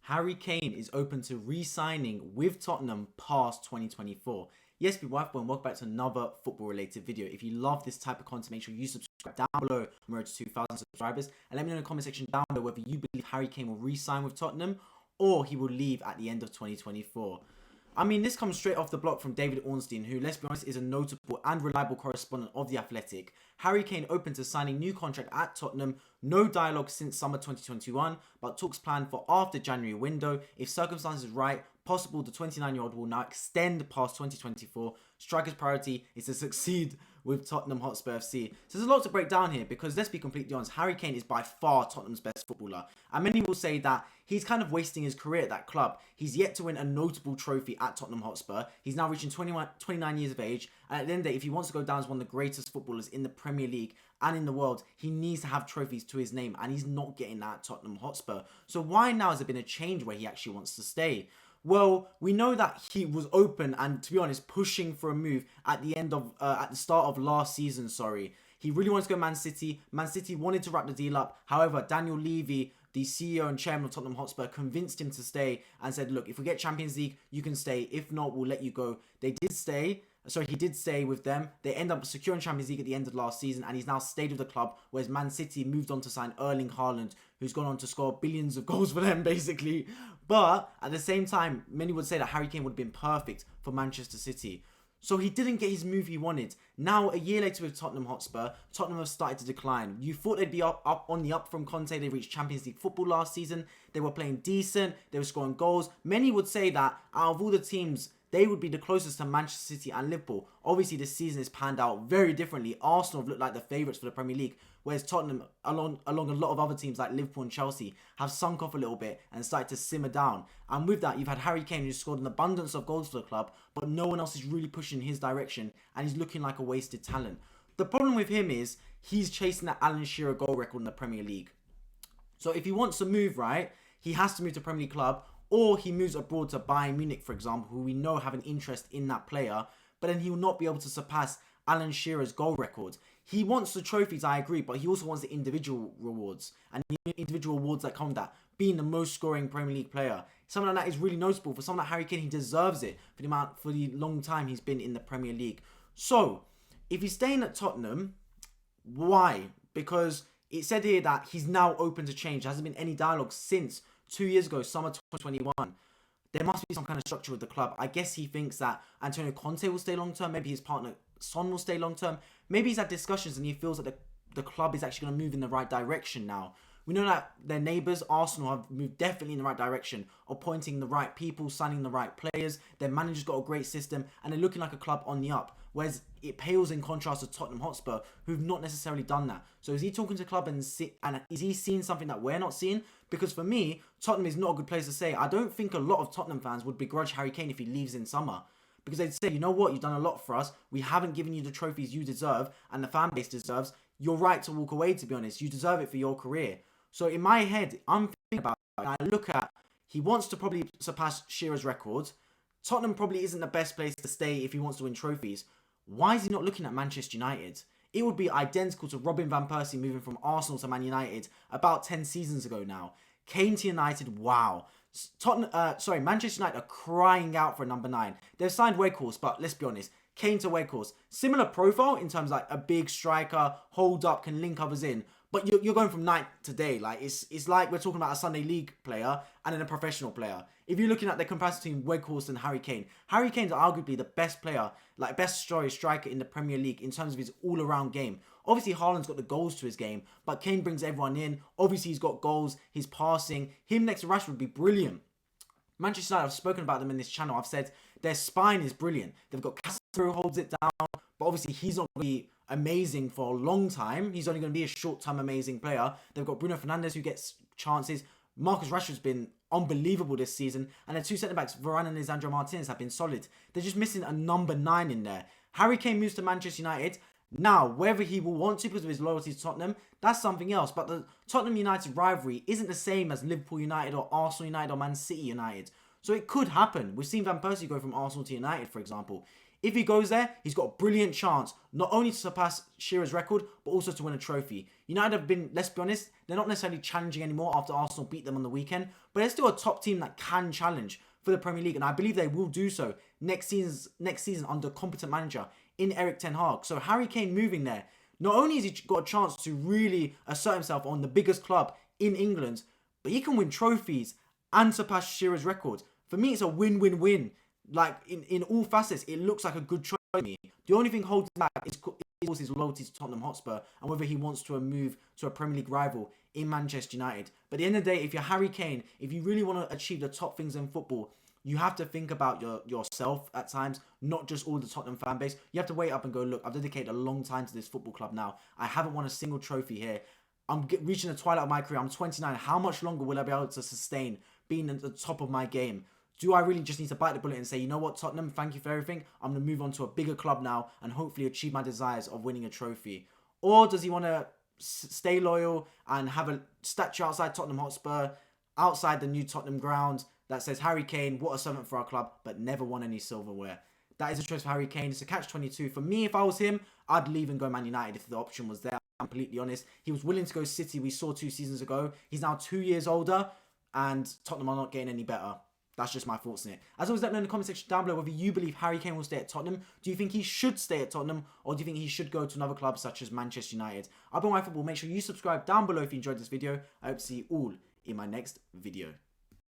Harry Kane is open to re-signing with Tottenham past 2024. Yes, people, and welcome back to another football-related video. If you love this type of content, make sure you subscribe down below. I'm road to 2,000 subscribers. And let me know in the comment section down below whether you believe Harry Kane will re-sign with Tottenham or he will leave at the end of 2024. I mean, this comes straight off the block from David Ornstein, who, let's be honest, is a notable and reliable correspondent of The Athletic. Harry Kane open to signing new contract at Tottenham. No dialogue since summer 2021, but talks planned for after January window. If circumstances right, possible the 29-year-old will now extend past 2024. Striker's priority is to succeed with Tottenham Hotspur FC. So there's a lot to break down here because let's be completely honest, Harry Kane is by far Tottenham's best footballer. And many will say that he's kind of wasting his career at that club. He's yet to win a notable trophy at Tottenham Hotspur. He's now reaching 29 years of age. And at the end of the day, if he wants to go down as one of the greatest footballers in the Premier League and in the world, he needs to have trophies to his name. And he's not getting that at Tottenham Hotspur. So why now has there been a change where he actually wants to stay? Well, we know that he was open and, to be honest, pushing for a move at the start of last season. He really wanted to go Man City. Man City wanted to wrap the deal up. However, Daniel Levy, the CEO and chairman of Tottenham Hotspur, convinced him to stay and said, "Look, if we get Champions League, you can stay. If not, we'll let you go." They did stay. He did stay with them. They end up securing Champions League at the end of last season, and he's now stayed with the club, whereas Man City moved on to sign Erling Haaland, who's gone on to score billions of goals for them, basically. But at the same time, many would say that Harry Kane would have been perfect for Manchester City. So he didn't get his move he wanted. Now, a year later with Tottenham Hotspur, Tottenham have started to decline. You thought they'd be up on the up from Conte. They reached Champions League football last season. They were playing decent. They were scoring goals. Many would say that out of all the teams, they would be the closest to Manchester City and Liverpool. Obviously, this season has panned out very differently. Arsenal have looked like the favourites for the Premier League, whereas Tottenham, along a lot of other teams like Liverpool and Chelsea, have sunk off a little bit and started to simmer down. And with that, you've had Harry Kane, who's scored an abundance of goals for the club, but no one else is really pushing in his direction, and he's looking like a wasted talent. The problem with him is he's chasing that Alan Shearer goal record in the Premier League. So if he wants to move, right, he has to move to a Premier League club, or he moves abroad to Bayern Munich, for example, who we know have an interest in that player, but then he will not be able to surpass Alan Shearer's goal record. He wants the trophies, I agree, but he also wants the individual rewards, and the individual awards that come with that, being the most scoring Premier League player. Something like that is really noticeable. For someone like Harry Kane, he deserves it for the long time he's been in the Premier League. So, if he's staying at Tottenham, why? Because it said here that he's now open to change. There hasn't been any dialogue since 2 years ago, summer 2021. There must be some kind of structure with the club. I guess he thinks that Antonio Conte will stay long term. Maybe his partner Son will stay long term. Maybe he's had discussions and he feels that the club is actually going to move in the right direction now. We know that their neighbours, Arsenal, have moved definitely in the right direction, appointing the right people, signing the right players. Their manager's got a great system, and they're looking like a club on the up. Whereas it pales in contrast to Tottenham Hotspur, who've not necessarily done that. So is he talking to the club and is he seeing something that we're not seeing? Because for me, Tottenham is not a good place to stay. I don't think a lot of Tottenham fans would begrudge Harry Kane if he leaves in summer. Because they'd say, you know what, you've done a lot for us. We haven't given you the trophies you deserve and the fan base deserves. You're right to walk away, to be honest. You deserve it for your career. So in my head, I'm thinking about it, and I look at, he wants to probably surpass Shearer's record. Tottenham probably isn't the best place to stay if he wants to win trophies. Why is he not looking at Manchester United? It would be identical to Robin Van Persie moving from Arsenal to Man United about 10 seasons ago now. Kane to United, wow. Manchester United are crying out for a number 9. They've signed Weghorst, but let's be honest, Kane to Weghorst, similar profile in terms of like a big striker, hold up, can link others in. But you're going from night to day. Like it's like we're talking about a Sunday League player and then a professional player. If you're looking at the comparison between Weghorst and Harry Kane's arguably the best player, like best striker in the Premier League in terms of his all-around game. Obviously, Haaland's got the goals to his game, but Kane brings everyone in. Obviously, he's got goals, his passing. Him next to Rashford would be brilliant. Manchester United, I've spoken about them in this channel. I've said their spine is brilliant. They've got Castro who holds it down, but obviously he's not going to be amazing for a long time. He's only going to be a short-term amazing player. They've got Bruno Fernandes who gets chances. Marcus Rashford's been unbelievable this season. And their two centre-backs, Varane and Lisandro Martinez, have been solid. They're just missing a number 9 in there. Harry Kane moves to Manchester United. Now, whether he will want to because of his loyalty to Tottenham, that's something else. But the Tottenham United rivalry isn't the same as Liverpool United or Arsenal United or Man City United. So it could happen. We've seen Van Persie go from Arsenal to United, for example. If he goes there, he's got a brilliant chance not only to surpass Shearer's record, but also to win a trophy. United have been, let's be honest, they're not necessarily challenging anymore after Arsenal beat them on the weekend, but they're still a top team that can challenge for the Premier League, and I believe they will do so next season under competent manager in Eric Ten Hag. So Harry Kane moving there, not only has he got a chance to really assert himself on the biggest club in England, but he can win trophies and surpass Shearer's record. For me, it's a win-win-win. Like, in all facets, it looks like a good choice to me. The only thing holding back is his loyalty to Tottenham Hotspur and whether he wants to move to a Premier League rival in Manchester United. But at the end of the day, if you're Harry Kane, if you really want to achieve the top things in football, you have to think about yourself at times, not just all the Tottenham fan base. You have to wait up and go, look, I've dedicated a long time to this football club now. I haven't won a single trophy here. I'm reaching the twilight of my career. I'm 29. How much longer will I be able to sustain being at the top of my game? Do I really just need to bite the bullet and say, you know what, Tottenham, thank you for everything. I'm going to move on to a bigger club now and hopefully achieve my desires of winning a trophy? Or does he want to stay loyal and have a statue outside Tottenham Hotspur, outside the new Tottenham ground, that says Harry Kane, what a servant for our club, but never won any silverware? That is a choice for Harry Kane. It's a catch-22. For me, if I was him, I'd leave and go Man United if the option was there. I'm completely honest. He was willing to go City, we saw 2 seasons ago. He's now 2 years older, and Tottenham are not getting any better. That's just my thoughts on it. As always, let me know in the comment section down below whether you believe Harry Kane will stay at Tottenham. Do you think he should stay at Tottenham, or do you think he should go to another club such as Manchester United? I've been MyFootball. Make sure you subscribe down below if you enjoyed this video. I hope to see you all in my next video.